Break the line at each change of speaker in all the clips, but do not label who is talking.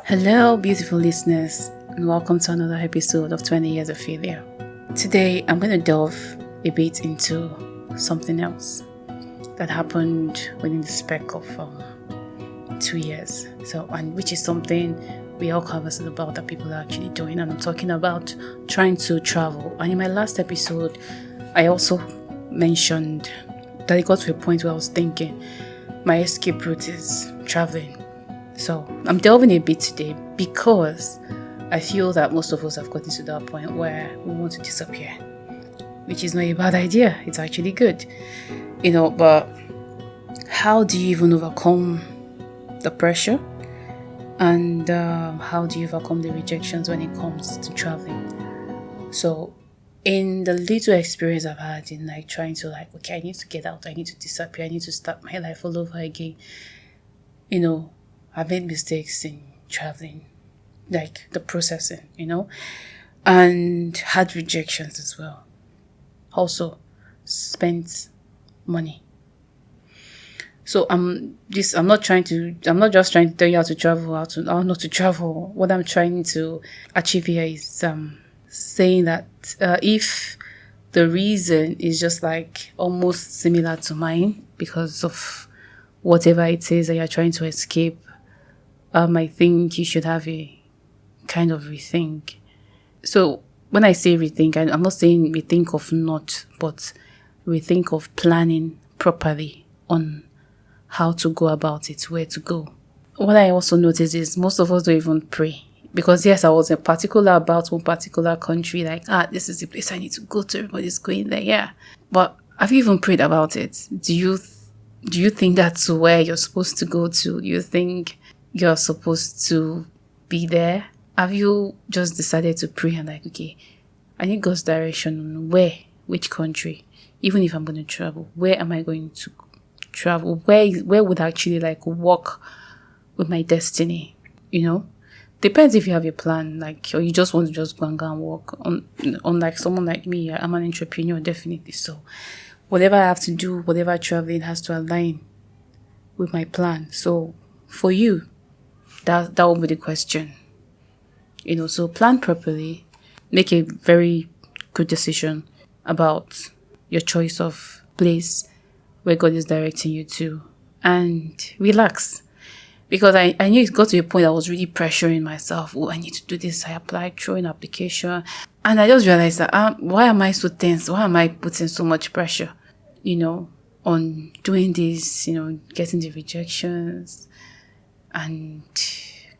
Hello, beautiful listeners, and welcome to another episode of 20 Years of Failure. Today, I'm going to delve a bit into something else that happened within the span of 2 years. And which is something we all conversate about that people are actually doing, and I'm talking about trying to travel. And in my last episode, I also mentioned that it got to a point where I was thinking my escape route is traveling. So I'm delving a bit today because I feel that most of us have gotten to that point where we want to disappear, which is not a bad idea. It's actually good, but how do you even overcome the pressure? And how do you overcome the rejections when it comes to traveling? So in the little experience I've had in trying to okay, I need to get out, I need to disappear, I need to start my life all over again. I've made mistakes in traveling, the processing, and had rejections as well. Also, spent money. So I'm not just trying to tell you how to travel, how not to travel. What I'm trying to achieve here is saying that if the reason is just almost similar to mine because of whatever it is that you're trying to escape, I think you should have a kind of rethink. So when I say rethink, I'm not saying rethink of not, but rethink of planning properly on how to go about it, where to go. What I also notice is most of us don't even pray. Because yes, I was particular about one particular country, this is the place I need to go to, everybody's going there, yeah. But have you even prayed about it? Do you think that's where you're supposed to go to? Do you think you're supposed to be there? Have you just decided to pray and okay, I need God's direction on which country? Even if I'm going to travel, where am I going to travel? Where would I actually work with my destiny? Depends if you have a plan, or you just want to just go and work. On someone like me, I'm an entrepreneur, definitely. So whatever I have to do, whatever traveling has to align with my plan. So for you, that will be the question. So plan properly, make a very good decision about your choice of place where God is directing you to, and relax. Because I knew it got to a point I was really pressuring myself. Oh, I need to do this. I applied, throw in application. And I just realized that, why am I so tense? Why am I putting so much pressure, on doing this, getting the rejections? And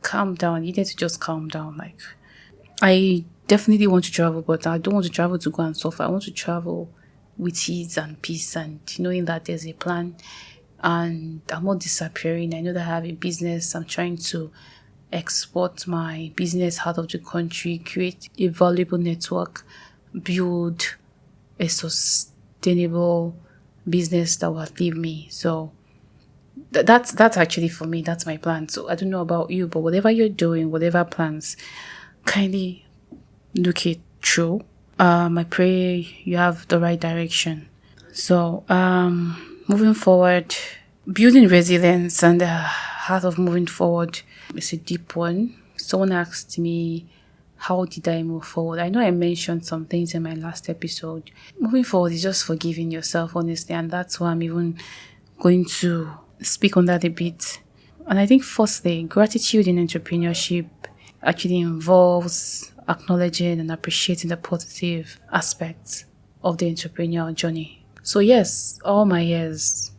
calm down. You need to just calm down. I definitely want to travel, but I don't want to travel to go and suffer. I want to travel with ease and peace and knowing that there's a plan. And I'm not disappearing. I know that I have a business. I'm trying to export my business out of the country, create a valuable network, build a sustainable business that will outlive me. So that's actually for me. That's my plan. So I don't know about you, but whatever you're doing, whatever plans, kindly look it through. I pray you have the right direction. So moving forward, building resilience and the heart of moving forward is a deep one. Someone asked me, how did I move forward? I know I mentioned some things in my last episode. Moving forward is just forgiving yourself, honestly, and that's why I'm even going to speak on that a bit. And I think firstly, gratitude in entrepreneurship actually involves acknowledging and appreciating the positive aspects of the entrepreneurial journey. So yes, all my years,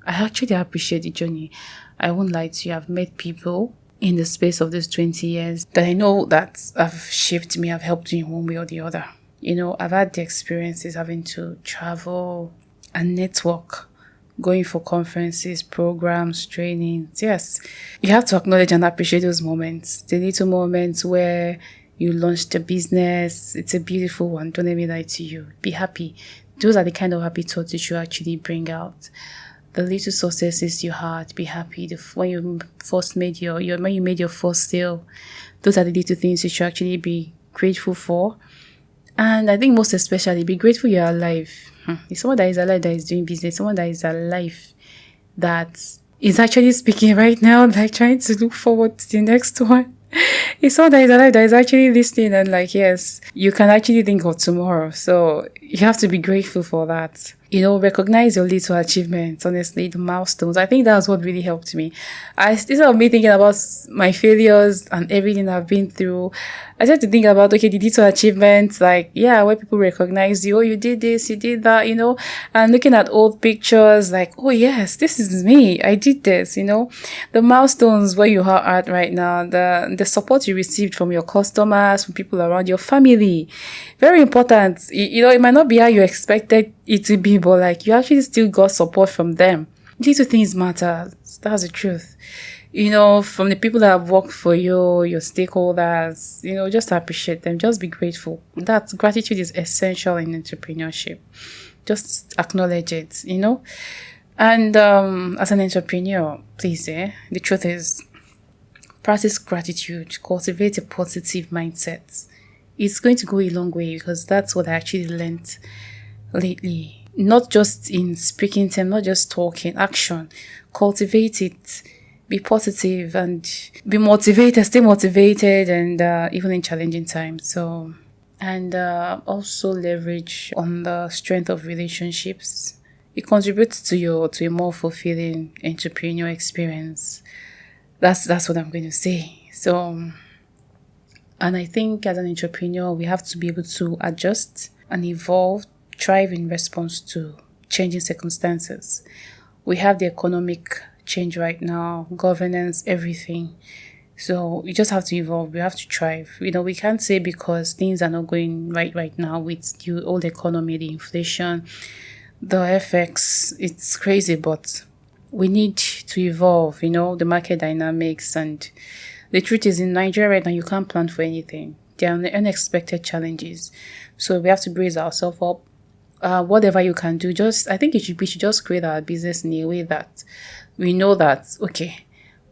I actually appreciate the journey. I won't lie to you. I've met people in the space of these 20 years that I know that have shaped me, have helped me in one way or the other. I've had the experiences having to travel and network, going for conferences, programs, trainings. Yes, you have to acknowledge and appreciate those moments. The little moments where you launched a business. It's a beautiful one. Don't let me lie to you. Be happy. Those are the kind of happy thoughts you should actually bring out. The little successes you had, be happy. When you first made when you made your first sale, those are the little things you should actually be grateful for. And I think most especially, be grateful you're alive. It's someone that is alive that is doing business, someone that is alive that is actually speaking right now, trying to look forward to the next one. It's all that is alive that is actually listening and like, yes, you can actually think of tomorrow. So you have to be grateful for that. Recognize your little achievements, honestly, the milestones. I think that's what really helped me. Instead of me thinking about my failures and everything I've been through, I started to think about, okay, the little achievements, like, yeah, where people recognize you, oh, you did this, you did that, and looking at old pictures, like, oh, yes, this is me. I did this, the milestones where you are at right now, the support you received from your customers, from people around your family. Very important. It might not be how you expected it to be, but like you actually still got support from them. Little things matter. That's the truth. From the people that have worked for you, your stakeholders, just appreciate them. Just be grateful. That gratitude is essential in entrepreneurship. Just acknowledge it, And as an entrepreneur, please, the truth is, practice gratitude, cultivate a positive mindset. It's going to go a long way because that's what I actually learned lately. Not just in speaking terms, not just talking, action. Cultivate it. Be positive and be motivated, stay motivated, and even in challenging times. So, and also leverage on the strength of relationships. It contributes to a more fulfilling entrepreneurial experience. That's what I'm going to say. So, and I think as an entrepreneur, we have to be able to adjust and evolve, thrive in response to changing circumstances. We have the economic change right now, governance, everything. So you just have to evolve. We have to thrive. We can't say because things are not going right now with the old economy, the inflation, the FX, it's crazy, but we need to evolve, the market dynamics. And the truth is, in Nigeria right now, you can't plan for anything. There are unexpected challenges. So we have to brace ourselves up. Whatever you can do, I think we should just create our business in a way that we know that, okay,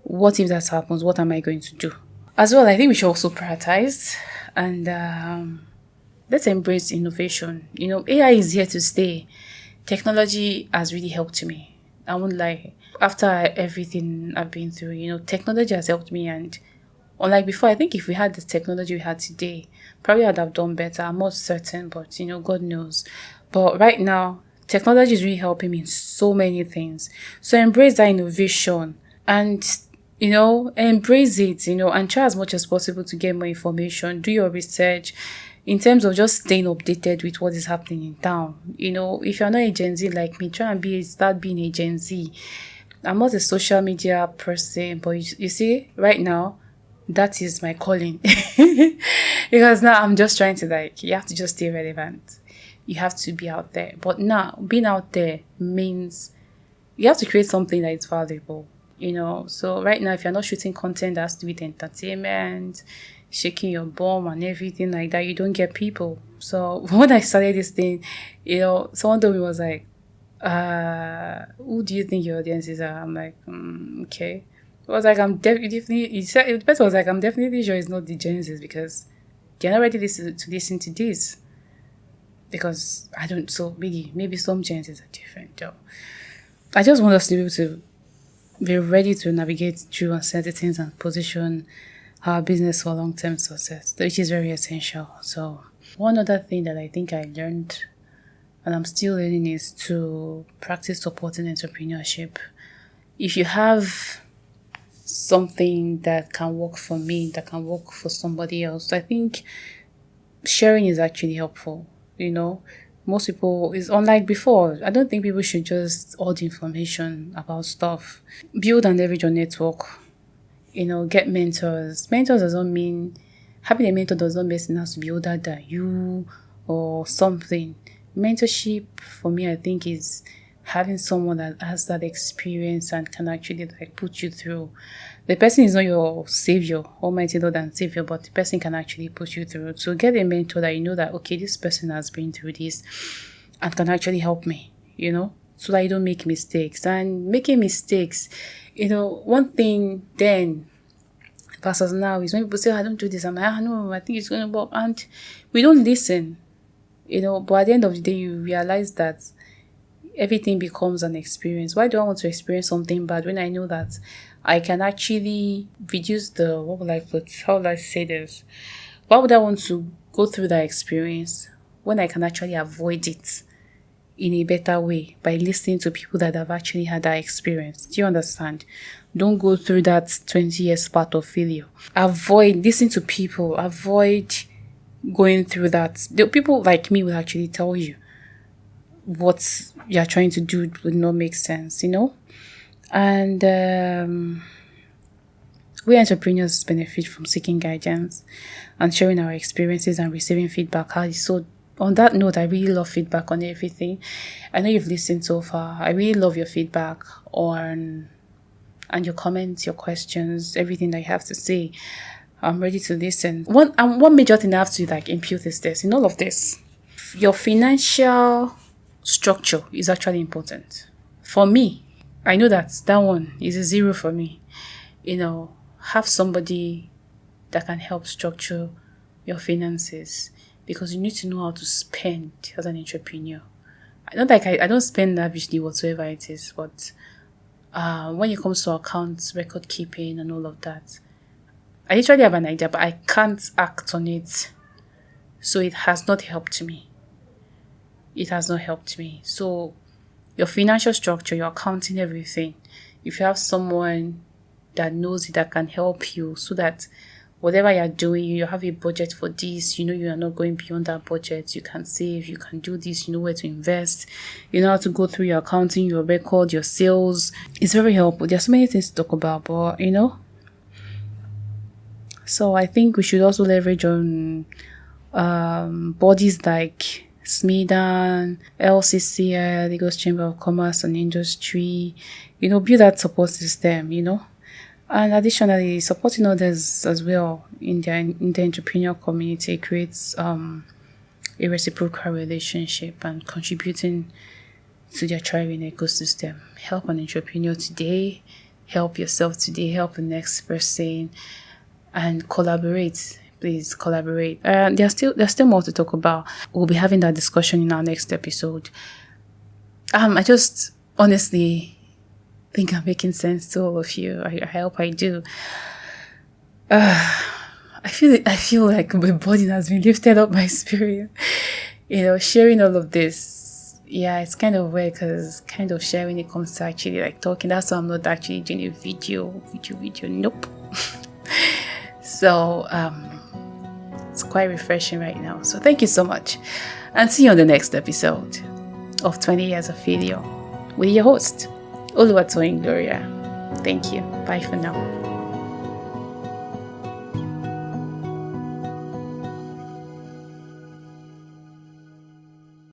what if that happens? What am I going to do? As well, I think we should also prioritize and let's embrace innovation. AI is here to stay. Technology has really helped me. I won't lie. After everything I've been through, technology has helped me. And unlike before, I think if we had the technology we had today, probably I'd have done better. I'm not certain, but God knows. But right now, technology is really helping me in so many things. So embrace that innovation and, embrace it, and try as much as possible to get more information. Do your research in terms of just staying updated with what is happening in town. If you're not a Gen Z like me, try and start being a Gen Z. I'm not a social media person, but you see, right now, that is my calling. Because now I'm just trying to you have to just stay relevant. You have to be out there. But now, being out there means you have to create something that is valuable, So right now, if you're not shooting content that has to do with entertainment, shaking your bum and everything like that, you don't get people. So when I started this thing, someone told me, was like, who do you think your audiences are? I'm like, okay. It was like, I'm definitely, the person was like, I'm definitely sure it's not the Gen Zs because they're not ready to listen to this. Because I don't, so maybe some Gen Zs are different though. I just want us to be able to be ready to navigate through uncertainties and position our business for long-term success, which is very essential. So one other thing that I think I learned and I'm still learning is to practice supporting entrepreneurship. If you have something that can work for me, that can work for somebody else, I think sharing is actually helpful. Most people, is unlike before. I don't think people should just hoard information about stuff. Build and leverage your network. Get mentors. Mentors doesn't mean, having a mentor doesn't mean it has to be older than you or something. Mentorship for me, I think, is having someone that has that experience and can actually put you through. The person is not your savior, almighty Lord and savior, but the person can actually put you through. So get a mentor that that, okay, this person has been through this and can actually help me, so that you don't make mistakes. And making mistakes, one thing then versus now is when people say, I don't do this, I'm like, no, I think it's going to work. And we don't listen, but at the end of the day, you realize that everything becomes an experience. Why do I want to experience something bad when I know that I can actually reduce the, what would I put, how would I say this? Why would I want to go through that experience when I can actually avoid it in a better way by listening to people that have actually had that experience? Do you understand? Don't go through that 20 years path of failure. Avoid listening to people. Avoid going through that. The people like me will actually tell you what you're trying to do would not make sense, And we entrepreneurs benefit from seeking guidance and sharing our experiences and receiving feedback. So on that note, I really love feedback on everything. I know you've listened so far. I really love your feedback and your comments, your questions, everything that you have to say. I'm ready to listen. One major thing I have to impute is this. In all of this, your financial structure is actually important. For me, I know that one is a 0 for me. Have somebody that can help structure your finances, because you need to know how to spend as an entrepreneur. I don't spend lavishly whatsoever it is, but when it comes to accounts, record keeping, and all of that, I literally have an idea, but I can't act on it. So it has not helped me. So your financial structure, your accounting, everything, if you have someone that knows it, that can help you, so that whatever you're doing, you have a budget for this, you are not going beyond that budget, you can save, you can do this, you know where to invest, you know how to go through your accounting, your record, your sales. It's very helpful. There's so many things to talk about, but so I think we should also leverage on bodies like SMEDAN, LCCI, Lagos Chamber of Commerce and Industry, build that support system, And additionally, supporting others as well in the entrepreneur community creates a reciprocal relationship and contributing to their thriving ecosystem. Help an entrepreneur today, help yourself today, help the next person, and collaborate. Please collaborate. There's still more to talk about. We'll be having that discussion in our next episode. I just honestly think I'm making sense to all of you. I hope I do. I feel like my body has been lifted up, my spirit. Sharing all of this. Yeah, it's kind of weird because kind of sharing it comes to actually talking. That's why I'm not actually doing a video. Nope. So it's quite refreshing right now. So thank you so much, and see you on the next episode of 20 Years of Failure with your host, Oluwatoyin Gloria. Thank you. Bye for now.